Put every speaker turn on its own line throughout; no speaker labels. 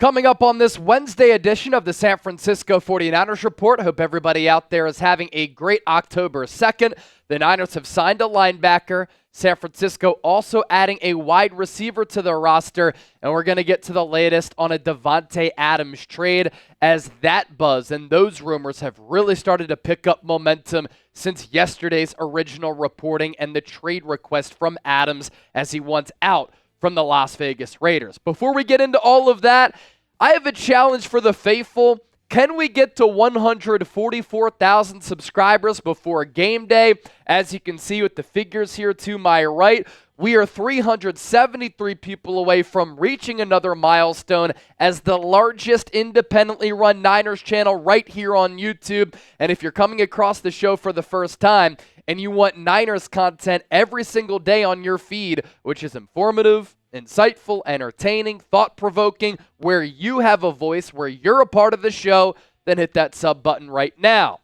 Coming up on this Wednesday edition of the San Francisco 49ers Report, hope everybody out there is having a great October 2nd. The Niners have signed a linebacker. San Francisco also adding a wide receiver to the roster, and we're going to get to the latest on a Davante Adams trade as that buzz and those rumors have really started to pick up momentum since yesterday's original reporting and the trade request from Adams as he wants out from the Las Vegas Raiders. Before we get into all of that, I have a challenge for the faithful. Can we get to 144,000 subscribers before game day? As you can see with the figures here to my right, we are 373 people away from reaching another milestone as the largest independently run Niners channel right here on YouTube. And if you're coming across the show for the first time and you want Niners content every single day on your feed, which is informative, insightful, entertaining, thought-provoking, where you have a voice, where you're a part of the show, then hit that sub button right now.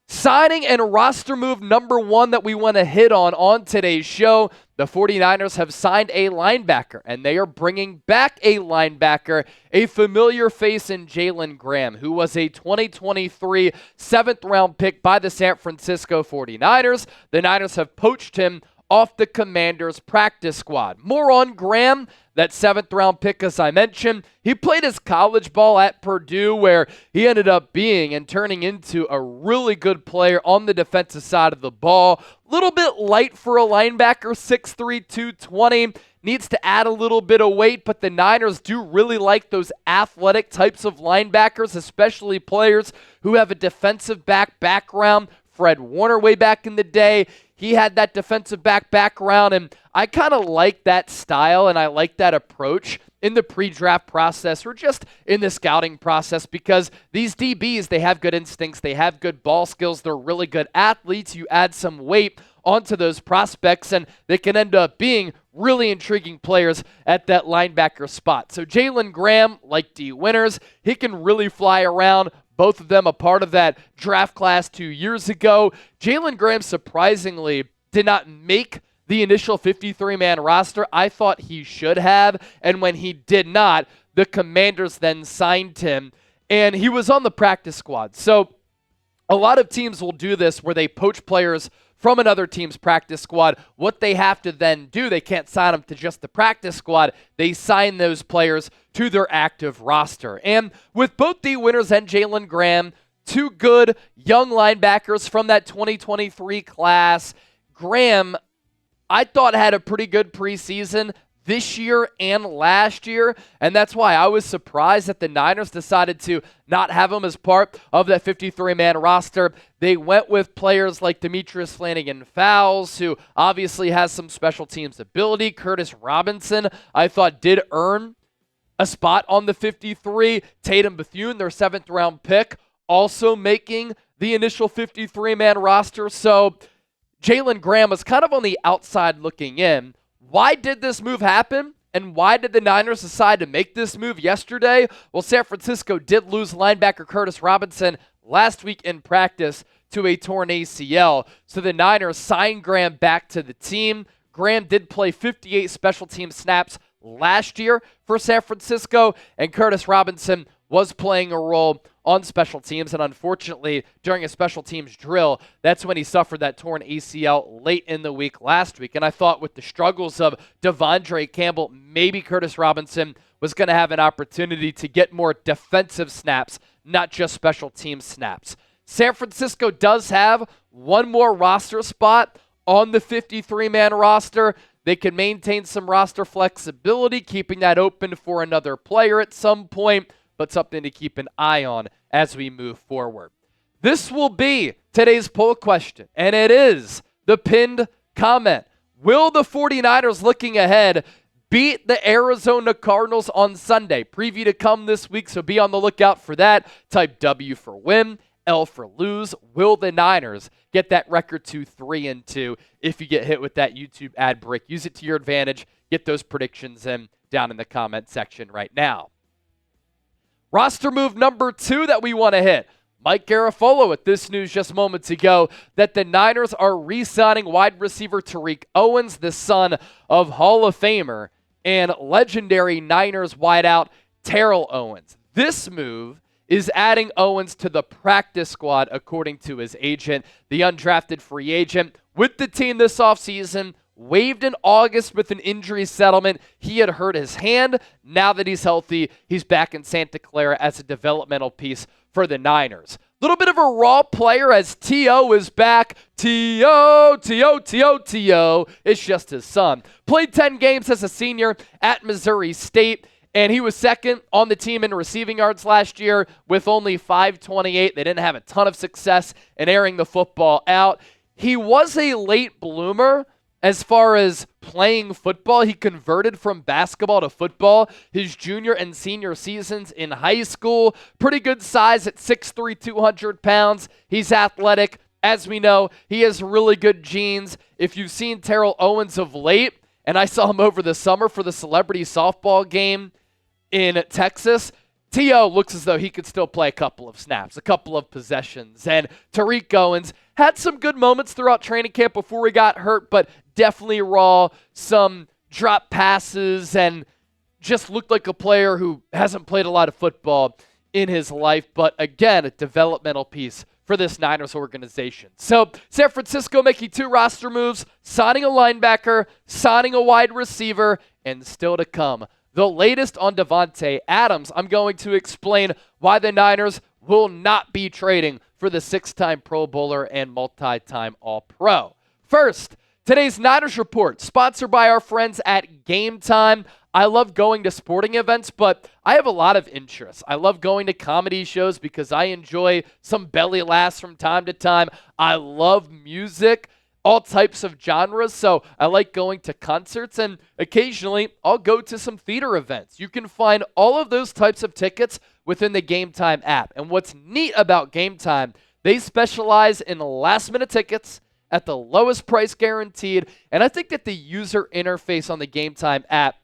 Signing and roster move number one that we want to hit on today's show, the 49ers have signed a linebacker, and they are bringing back a linebacker, a familiar face in Jalen Graham, who was a 2023 7th-round pick by the San Francisco 49ers. The Niners have poached him off the Commanders' practice squad. More on Graham, that 7th-round pick, as I mentioned. He played his college ball at Purdue, where he ended up being and turning into a really good player on the defensive side of the ball. A little bit light for a linebacker, 6'3", 220. Needs to add a little bit of weight, but the Niners do really like those athletic types of linebackers, especially players who have a defensive back background. Fred Warner way back in the day, he had that defensive back background, and I kind of like that style and I like that approach in the pre-draft process or just in the scouting process because these DBs, they have good instincts, they have good ball skills, they're really good athletes. You add some weight onto those prospects and they can end up being really intriguing players at that linebacker spot. So Jalen Graham, like D. Winters, he can really fly around. Both of them a part of that draft class 2 years ago. Jalen Graham surprisingly did not make the initial 53-man roster. I thought he should have, and when he did not, the Commanders then signed him, and he was on the practice squad. So a lot of teams will do this where they poach players from another team's practice squad. What they have to then do, they can't sign them to just the practice squad. They sign those players to their active roster. And with both D. Winters and Jalen Graham, two good young linebackers from that 2023 class, Graham, I thought had a pretty good preseason this year and last year, and that's why I was surprised that the Niners decided to not have him as part of that 53-man roster. They went with players like Demetrius Flannigan-Fowles, who obviously has some special teams ability. Curtis Robinson, I thought, did earn a spot on the 53. Tatum Bethune, their 7th-round pick, also making the initial 53-man roster. So Jalen Graham was kind of on the outside looking in. Why did this move happen? And why did the Niners decide to make this move yesterday? Well, San Francisco did lose linebacker Curtis Robinson last week in practice to a torn ACL. So the Niners signed Graham back to the team. Graham did play 58 special team snaps last year for San Francisco, and Curtis Robinson was playing a role on special teams, and unfortunately, during a special teams drill, that's when he suffered that torn ACL late in the week last week. And I thought with the struggles of Devondre Campbell, maybe Curtis Robinson was going to have an opportunity to get more defensive snaps, not just special teams snaps. San Francisco does have one more roster spot on the 53-man roster. They can maintain some roster flexibility, keeping that open for another player at some point, but something to keep an eye on as we move forward. This will be today's poll question, and it is the pinned comment. Will the 49ers, looking ahead, beat the Arizona Cardinals on Sunday? Preview to come this week, so be on the lookout for that. Type W for win, L for lose. Will the Niners get that record to 3-2 if you get hit with that YouTube ad break? Use it to your advantage. Get those predictions in down in the comment section right now. Roster move number 2 that we want to hit. Mike Garafolo with this news just moments ago that the Niners are re-signing wide receiver Terique Owens, the son of Hall of Famer and legendary Niners wideout Terrell Owens. This move is adding Owens to the practice squad, according to his agent. The undrafted free agent with the team this offseason, waived in August with an injury settlement. He had hurt his hand. Now that he's healthy, he's back in Santa Clara as a developmental piece for the Niners. Little bit of a raw player as T.O. is back. T.O. It's just his son. Played 10 games as a senior at Missouri State, and he was second on the team in receiving yards last year with only 528. They didn't have a ton of success in airing the football out. He was a late bloomer as far as playing football. He converted from basketball to football his junior and senior seasons in high school. Pretty good size at 6'3", 200 pounds. He's athletic. As we know, he has really good genes. If you've seen Terrell Owens of late, and I saw him over the summer for the celebrity softball game in Texas, T.O. looks as though he could still play a couple of snaps, a couple of possessions. And Terique Owens had some good moments throughout training camp before he got hurt, but definitely raw, some drop passes, and just looked like a player who hasn't played a lot of football in his life. But again, a developmental piece for this Niners organization. So San Francisco making 2 roster moves, signing a linebacker, signing a wide receiver, and still to come, the latest on Davante Adams. I'm going to explain why the Niners will not be trading for the 6-time Pro Bowler and multi-time All-Pro. First, today's Niners Report, sponsored by our friends at Game Time. I love going to sporting events, but I have a lot of interests. I love going to comedy shows because I enjoy some belly laughs from time to time. I love music, all types of genres, so I like going to concerts, and occasionally I'll go to some theater events. You can find all of those types of tickets within the Game Time app. And what's neat about Game Time, they specialize in last-minute tickets at the lowest price guaranteed, and I think that the user interface on the Game Time app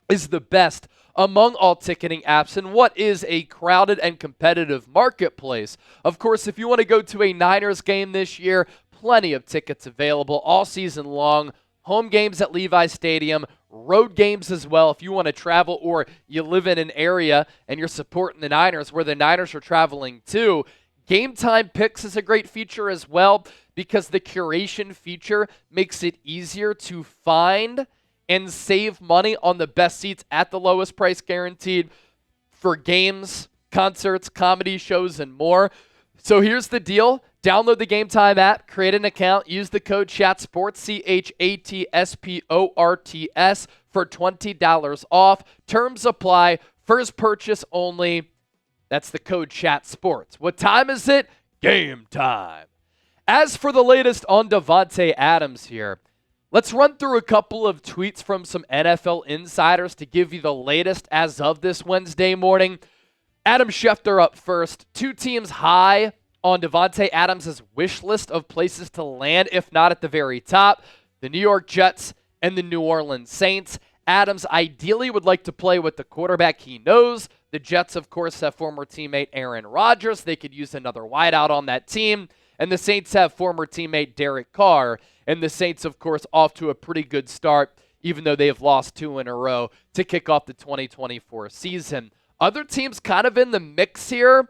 is the best among all ticketing apps in what is a crowded and competitive marketplace. Of course, if you want to go to a Niners game this year, plenty of tickets available all season long. Home games at Levi Stadium, road games as well. If you want to travel or you live in an area and you're supporting the Niners where the Niners are traveling to, Game Time Picks is a great feature as well because the curation feature makes it easier to find and save money on the best seats at the lowest price guaranteed for games, concerts, comedy shows, and more. So here's the deal. Download the Game Time app, create an account, use the code CHATSPORTS, CHATSPORTS for $20 off. Terms apply. First purchase only. That's the code CHATSPORTS. What time is it? Game time. As for the latest on Davante Adams here, let's run through a couple of tweets from some NFL insiders to give you the latest as of this Wednesday morning. Adam Schefter up first. 2 teams high on Davante Adams' wish list of places to land, if not at the very top, the New York Jets and the New Orleans Saints. Adams ideally would like to play with the quarterback he knows. The Jets, of course, have former teammate Aaron Rodgers. They could use another wideout on that team. And the Saints have former teammate Derek Carr. And the Saints, of course, off to a pretty good start, even though they have lost 2 in a row to kick off the 2024 season. Other teams kind of in the mix here.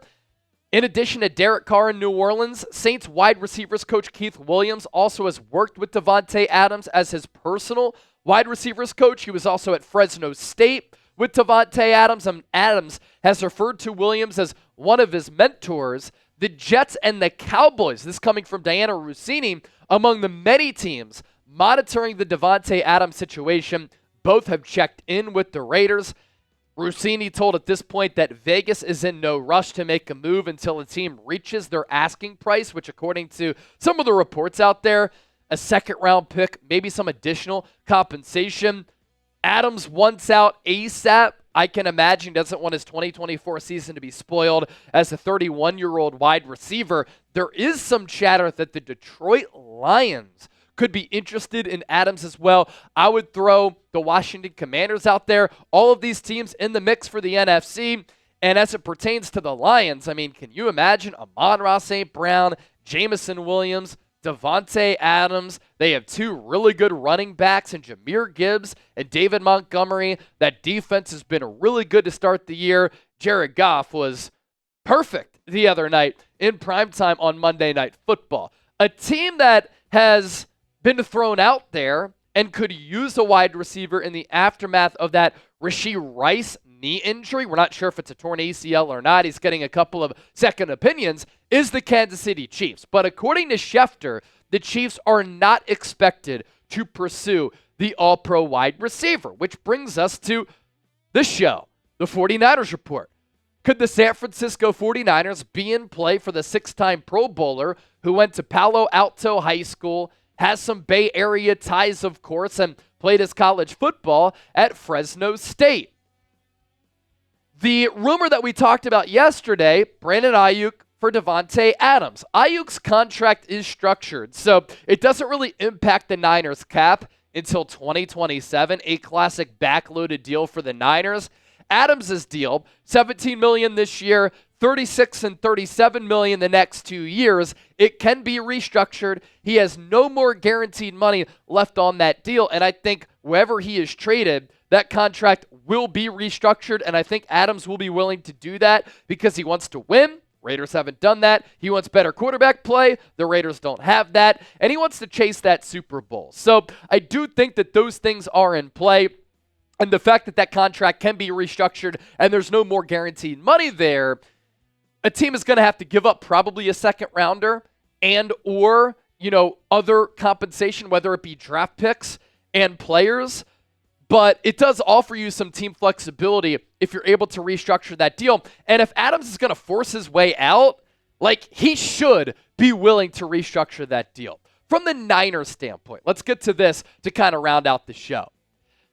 In addition to Derek Carr in New Orleans, Saints wide receivers coach Keith Williams also has worked with Davante Adams as his personal wide receivers coach. He was also at Fresno State with Davante Adams, and Adams has referred to Williams as one of his mentors. The Jets and the Cowboys, this coming from Diana Rossini, among the many teams monitoring the Davante Adams situation, both have checked in with the Raiders. Rossini told at this point that Vegas is in no rush to make a move until a team reaches their asking price, which according to some of the reports out there, a second-round pick, maybe some additional compensation. Adams wants out ASAP. I can imagine doesn't want his 2024 season to be spoiled as a 31-year-old wide receiver. There is some chatter that the Detroit Lions could be interested in Adams as well. I would throw the Washington Commanders out there. All of these teams in the mix for the NFC. And as it pertains to the Lions, I mean, can you imagine Amon-Ra St. Brown, Jameson Williams, Davante Adams. They have two really good running backs in Jahmyr Gibbs and David Montgomery. That defense has been really good to start the year. Jared Goff was perfect the other night in primetime on Monday Night Football. A team that has been thrown out there and could use a wide receiver in the aftermath of that Rashee Rice knee injury. We're not sure if it's a torn ACL or not. He's getting a couple of second opinions, is the Kansas City Chiefs. But according to Schefter, the Chiefs are not expected to pursue the all-pro wide receiver, which brings us to the show, the 49ers report. Could the San Francisco 49ers be in play for the 6-time Pro Bowler who went to Palo Alto High School, has some Bay Area ties, of course, and played his college football at Fresno State? The rumor that we talked about yesterday, Brandon Aiyuk for Davante Adams. Aiyuk's contract is structured, so it doesn't really impact the Niners' cap until 2027, a classic backloaded deal for the Niners. Adams' deal, $17 million this year, $36 and $37 million the next 2 years. It can be restructured. He has no more guaranteed money left on that deal, and I think wherever he is traded, that contract will be restructured, and I think Adams will be willing to do that because he wants to win. Raiders haven't done that. He wants better quarterback play. The Raiders don't have that, and he wants to chase that Super Bowl. So I do think that those things are in play. And the fact that that contract can be restructured and there's no more guaranteed money there, a team is going to have to give up probably a second rounder and or, other compensation, whether it be draft picks and players. But it does offer you some team flexibility if you're able to restructure that deal. And if Adams is going to force his way out, he should be willing to restructure that deal. From the Niners standpoint, let's get to this to kind of round out the show.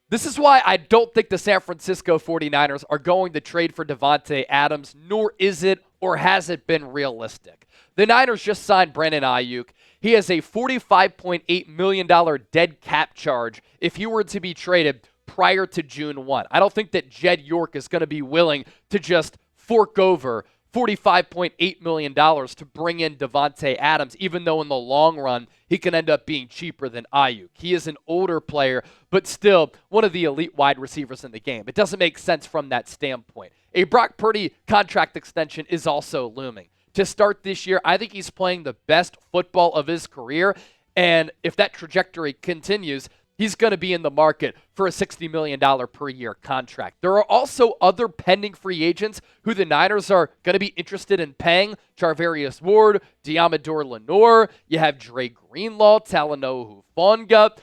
This is why I don't think the San Francisco 49ers are going to trade for Davante Adams, nor is it or has it been realistic. The Niners just signed Brandon Aiyuk. He has a $45.8 million dead cap charge if he were to be traded prior to June 1. I don't think that Jed York is going to be willing to just fork over $45.8 million to bring in Davante Adams, even though in the long run, he can end up being cheaper than Aiyuk. He is an older player, but still one of the elite wide receivers in the game. It doesn't make sense from that standpoint. A Brock Purdy contract extension is also looming. To start this year, I think he's playing the best football of his career, and if that trajectory continues, he's going to be in the market for a $60 million per year contract. There are also other pending free agents who the Niners are going to be interested in paying. Charvarius Ward, Diamador Lenore. You have Dre Greenlaw, Talanoa Hufanga.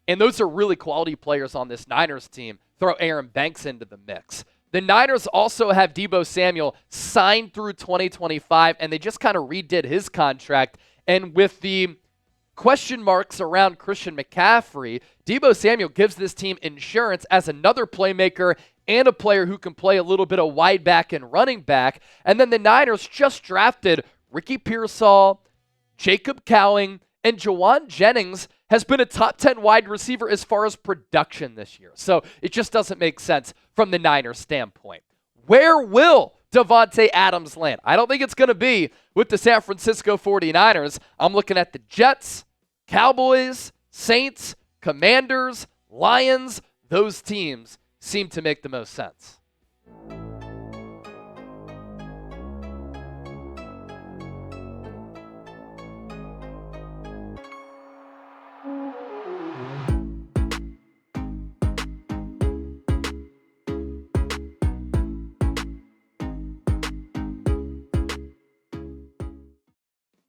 And those are really quality players on this Niners team. Throw Aaron Banks into the mix. The Niners also have Deebo Samuel signed through 2025, and they just kind of redid his contract. And with the question marks around Christian McCaffrey, Deebo Samuel gives this team insurance as another playmaker and a player who can play a little bit of wide back and running back. And then the Niners just drafted Ricky Pearsall, Jacob Cowing, and Jawan Jennings has been a top 10 wide receiver as far as production this year. So it just doesn't make sense from the Niners standpoint. Where will Davante Adams land? I don't think it's going to be with the San Francisco 49ers. I'm looking at the Jets, Cowboys, Saints, Commanders, Lions. Those teams seem to make the most sense.